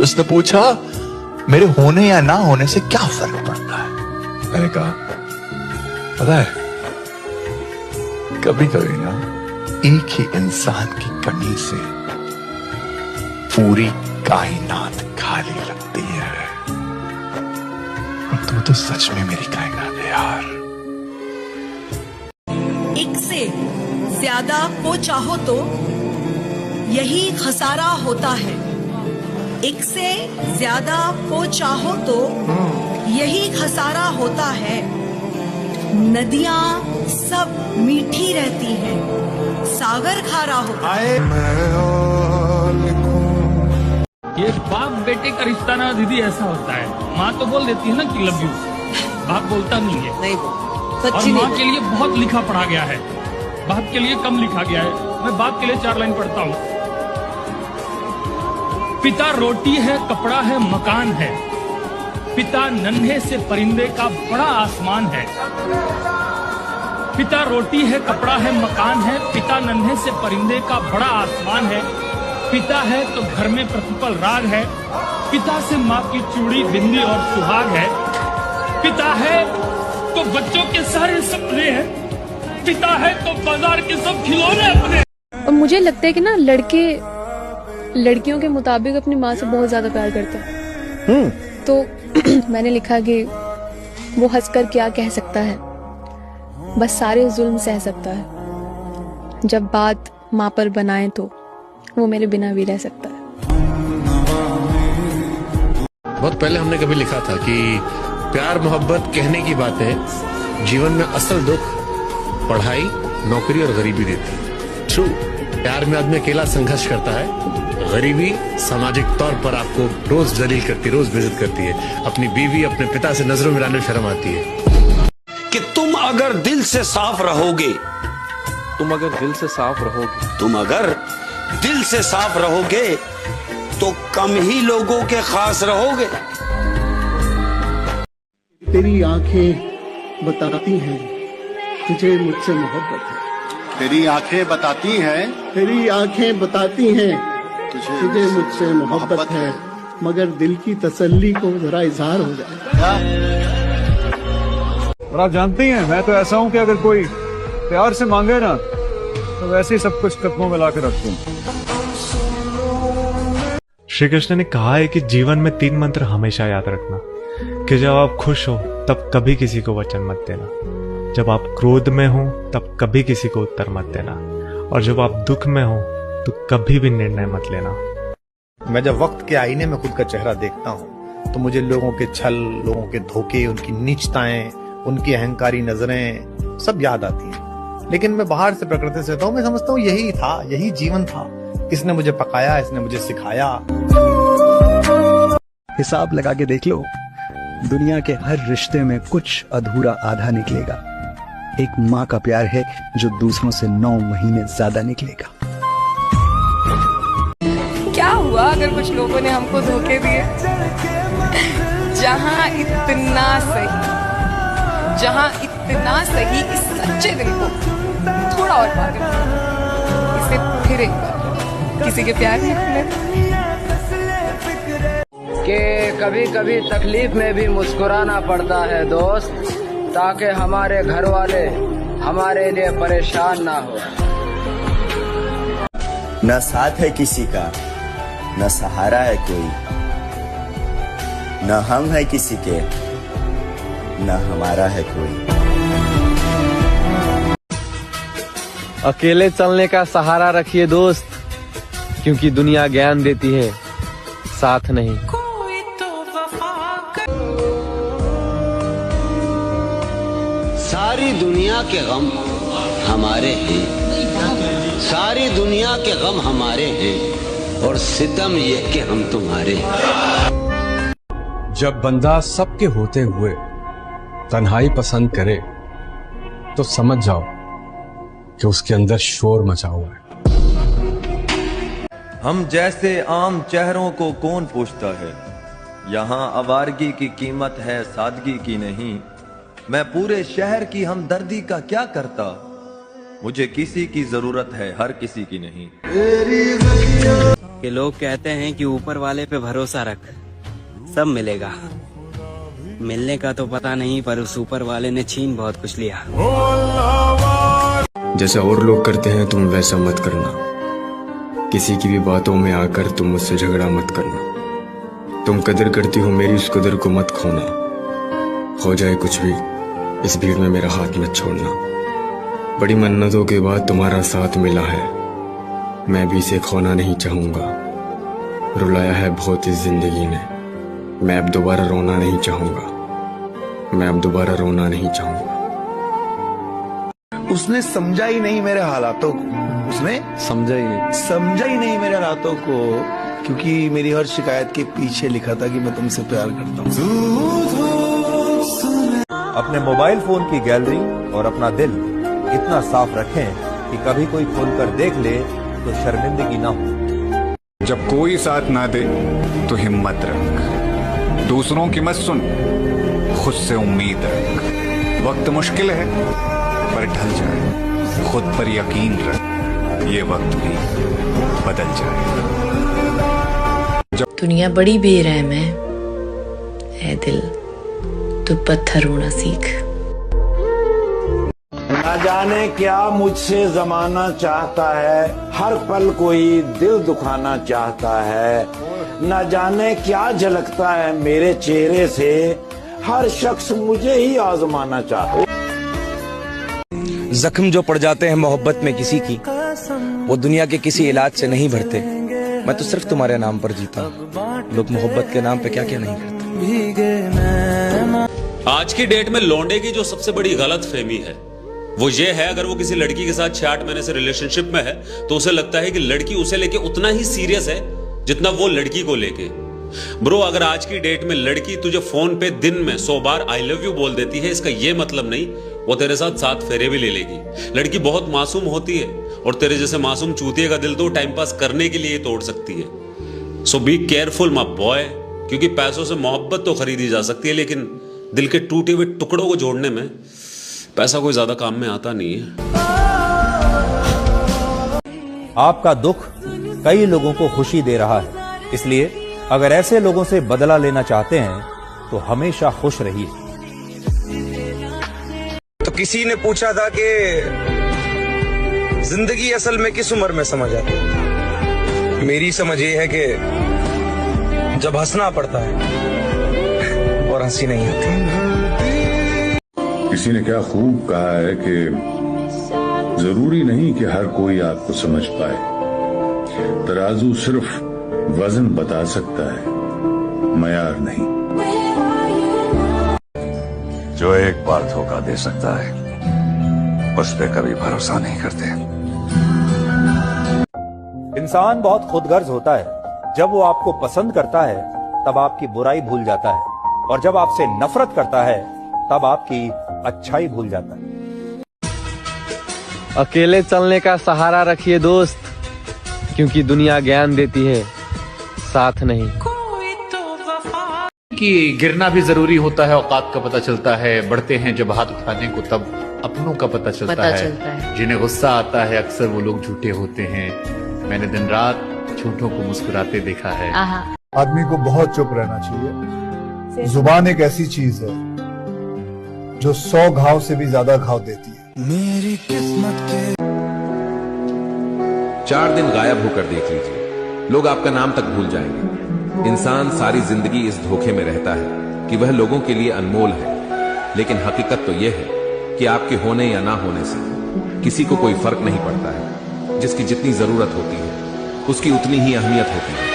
उसने पूछा मेरे होने या ना होने से क्या फर्क पड़ता है। मैंने कहा पता है, कभी कभी ना एक ही इंसान की कमी से पूरी कायनात खाली लगती है। और तू तो सच में मेरी कायनात है यार। एक से ज्यादा को चाहो तो यही खसारा होता है। एक से ज्यादा को चाहो तो यही खसारा होता है। नदियां सब मीठी रहती हैं, सागर खारा होता है। ये बाप बेटे का रिश्ता ना दीदी ऐसा होता है। माँ तो बोल देती है ना कि लव यू, बाप बोलता नहीं है। नहीं और माँ के लिए बहुत लिखा पढ़ा गया है, बाप के लिए कम लिखा गया है। मैं बाप के लिए 4 लाइन पढ़ता हूँ। पिता रोटी है, कपड़ा है, मकान है। पिता नन्हे से परिंदे का बड़ा आसमान है। पिता रोटी है, कपड़ा है, मकान है। पिता नन्हे से परिंदे का बड़ा आसमान है। पिता है तो घर में प्रतिपल राग है। पिता से माँ की चूड़ी, बिंदी और सुहाग है। पिता है तो बच्चों के सारे सपने हैं। पिता है तो बाजार के सब खिलौने अपने। और मुझे लगता है कि ना लड़के लड़कियों के मुताबिक अपनी माँ से बहुत ज्यादा प्यार करते हैं। तो मैंने लिखा कि वो हंसकर क्या कह सकता है, बस सारे जुल्म सह सकता है। जब बात माँ पर बनाए तो वो मेरे बिना भी रह सकता है। बहुत पहले हमने कभी लिखा था कि प्यार मोहब्बत कहने की बातें, जीवन में असल दुख पढ़ाई, नौकरी और गरीबी देती है। ट्रू, प्यार में आदमी अकेला संघर्ष करता है। गरीबी सामाजिक तौर पर आपको रोज जलील करती है, रोज बेइज्जत करती है। अपनी बीवी, अपने पिता से नजरों मिलाने में शर्म आती है। कि तुम अगर दिल से साफ रहोगे, तुम अगर दिल से साफ रहोगे, तुम अगर दिल से साफ रहोगे तो कम ही लोगों के खास रहोगे। तेरी आंखें बताती हैं तुझे मुझसे मोहब्बत है। तेरी आंखें बताती हैं, तेरी आंखें बताती हैं तुझे मुझसे मोहब्बत है। मगर दिल की तसल्ली को जरा इजहार हो जाए। और आप जानती हैं मैं तो ऐसा हूँ कि अगर कोई प्यार से मांगे ना तो वैसे ही सब कुछ कदमों में लाकर रख दूं। श्री कृष्ण ने कहा है कि जीवन में 3 मंत्र हमेशा याद रखना, कि जब आप खुश हो तब कभी किसी को वचन मत देना, जब आप क्रोध में हो तब कभी किसी को उत्तर मत देना, और जब आप दुख में हो तो कभी भी निर्णय मत लेना। मैं जब वक्त के आईने में खुद का चेहरा देखता हूँ तो मुझे लोगों के छल, लोगों के धोखे, उनकी नीचताएं, उनकी अहंकारी नजरें सब याद आती हैं। लेकिन मैं बाहर से प्रकृति से मैं समझता हूँ यही था, यही जीवन था। इसने मुझे पकाया, इसने मुझे सिखाया। हिसाब लगा के देख लो, दुनिया के हर रिश्ते में कुछ अधूरा आधा निकलेगा। एक माँ का प्यार है जो दूसरों से 9 महीने ज्यादा निकलेगा। क्या हुआ अगर कुछ लोगों ने हमको धोखे दिए? जहाँ इतना सही इस सच्चे दिन को थोड़ा और पागल, इसे फिर एक बार किसी के प्यार में खोने कि कभी कभी तकलीफ में भी मुस्कुराना पड़ता है दोस्त, ताकि हमारे घर वाले हमारे लिए परेशान ना हो। न साथ है किसी का, न सहारा है कोई, न हम है किसी के, न हमारा है कोई। अकेले चलने का सहारा रखिए दोस्त, क्योंकि दुनिया ज्ञान देती है, साथ नहीं। सारी दुनिया के गम हमारे हैं, सारी दुनिया के गम हमारे हैं, और सितम ये कि हम तुम्हारे हैं। जब बंदा सबके होते हुए तन्हाई पसंद करे तो समझ जाओ कि उसके अंदर शोर मचा हुआ है। हम जैसे आम चेहरों को कौन पूछता है, यहाँ आवारगी की कीमत है सादगी की नहीं। मैं पूरे शहर की हमदर्दी का क्या करता, मुझे किसी की जरूरत है हर किसी की नहीं। कि लोग कहते हैं कि ऊपर वाले पे भरोसा रख, सब मिलेगा। मिलने का तो पता नहीं, पर उस ऊपर वाले ने छीन बहुत कुछ लिया। जैसा और लोग करते हैं तुम वैसा मत करना। किसी की भी बातों में आकर तुम मुझसे झगड़ा मत करना। तुम कदर करती हो मेरी, उस कदर को मत खोना। हो जाए कुछ भी, इस भीड़ में मेरा हाथ मत छोड़ना। बड़ी मन्नतों के बाद तुम्हारा साथ मिला है, मैं भी इसे खोना नहीं चाहूंगा। रुलाया है बहुत इस जिंदगी ने, मैं अब दोबारा रोना नहीं चाहूंगा। मैं अब दोबारा रोना नहीं चाहूंगा। उसने समझा ही नहीं मेरे हालातों को, उसने समझा ही नहीं मेरे हालातों को, क्योंकि मेरी हर शिकायत के पीछे लिखा था कि मैं तुमसे प्यार करता हूँ। अपने मोबाइल फोन की गैलरी और अपना दिल इतना साफ रखें कि कभी कोई खोलकर देख ले तो शर्मिंदगी ना हो। जब कोई साथ ना दे तो हिम्मत रख, दूसरों की मत सुन, खुद से उम्मीद रख। वक्त मुश्किल है पर ढल जाए, खुद पर यकीन रख, ये वक्त भी बदल जाए। दुनिया बड़ी बेरहम है, ऐ दिल तू पत्थर होना सीख। न जाने क्या मुझसे जमाना चाहता है, हर पल कोई दिल दुखाना चाहता है। न जाने क्या झलकता है मेरे चेहरे से, हर शख्स मुझे ही आजमाना चाहता है। जख्म जो पड़ जाते हैं मोहब्बत में किसी की, वो दुनिया के किसी इलाज से नहीं भरते। मैं तो सिर्फ तुम्हारे नाम पर जीता हूँ, लोग मोहब्बत के नाम पे क्या क्या नहीं करते। आज की डेट में लौंडे की जो सबसे बड़ी गलत फहमी है वो ये है, अगर वो किसी लड़की के साथ 6-8 महीने से रिलेशनशिप में है तो उसे लगता है कि लड़की उसे लेके उतना ही सीरियस है जितना वो लड़की को लेके। ब्रो, अगर आज की डेट में लड़की तुझे फोन पे दिन में 100 बार आई लव यू बोल देती है, इसका ये मतलब नहीं वो तेरे साथ 7 फेरे भी ले लेगी। लड़की बहुत मासूम होती है और तेरे जैसे मासूम चूतिए का दिल तो टाइम पास करने के लिए तोड़ सकती है। सो बी केयरफुल माय बॉय, क्योंकि पैसों से मोहब्बत तो खरीदी जा सकती है, लेकिन दिल के टूटे हुए टुकड़ों को जोड़ने में पैसा कोई ज्यादा काम में आता नहीं है। आपका दुख कई लोगों को खुशी दे रहा है, इसलिए अगर ऐसे लोगों से बदला लेना चाहते हैं तो हमेशा खुश रहिए। तो किसी ने पूछा था कि जिंदगी असल में किस उम्र में समझ आती है। मेरी समझ ये है कि जब हंसना पड़ता है और हंसी नहीं आती। किसी ने क्या खूब कहा है कि जरूरी नहीं कि हर कोई आपको समझ पाए, तराजू सिर्फ वजन बता सकता है, मयार नहीं। जो एक बार धोखा दे सकता है उस पे कभी भरोसा नहीं करते। इंसान बहुत खुदगर्ज होता है, जब वो आपको पसंद करता है तब आपकी बुराई भूल जाता है, और जब आपसे नफरत करता है तब आपकी अच्छाई भूल जाता है। अकेले चलने का सहारा रखिए दोस्त, क्योंकि दुनिया ज्ञान देती है, साथ नहीं। कि गिरना भी जरूरी होता है, औकात का पता चलता है। बढ़ते हैं जब हाथ उठाने को तब अपनों का पता चलता है। जिन्हें गुस्सा आता है अक्सर वो लोग झूठे होते हैं। मैंने दिन रात झूठों को मुस्कुराते देखा है। आदमी को बहुत चुप रहना चाहिए। जुबान एक ऐसी चीज है जो 100 घाव से भी ज्यादा घाव देती है। मेरी किस्मत के 4 दिन गायब होकर देख लीजिए, लोग आपका नाम तक भूल जाएंगे। इंसान सारी जिंदगी इस धोखे में रहता है कि वह लोगों के लिए अनमोल है, लेकिन हकीकत तो यह है कि आपके होने या ना होने से किसी को कोई फर्क नहीं पड़ता है। जिसकी जितनी जरूरत होती है उसकी उतनी ही अहमियत होती है।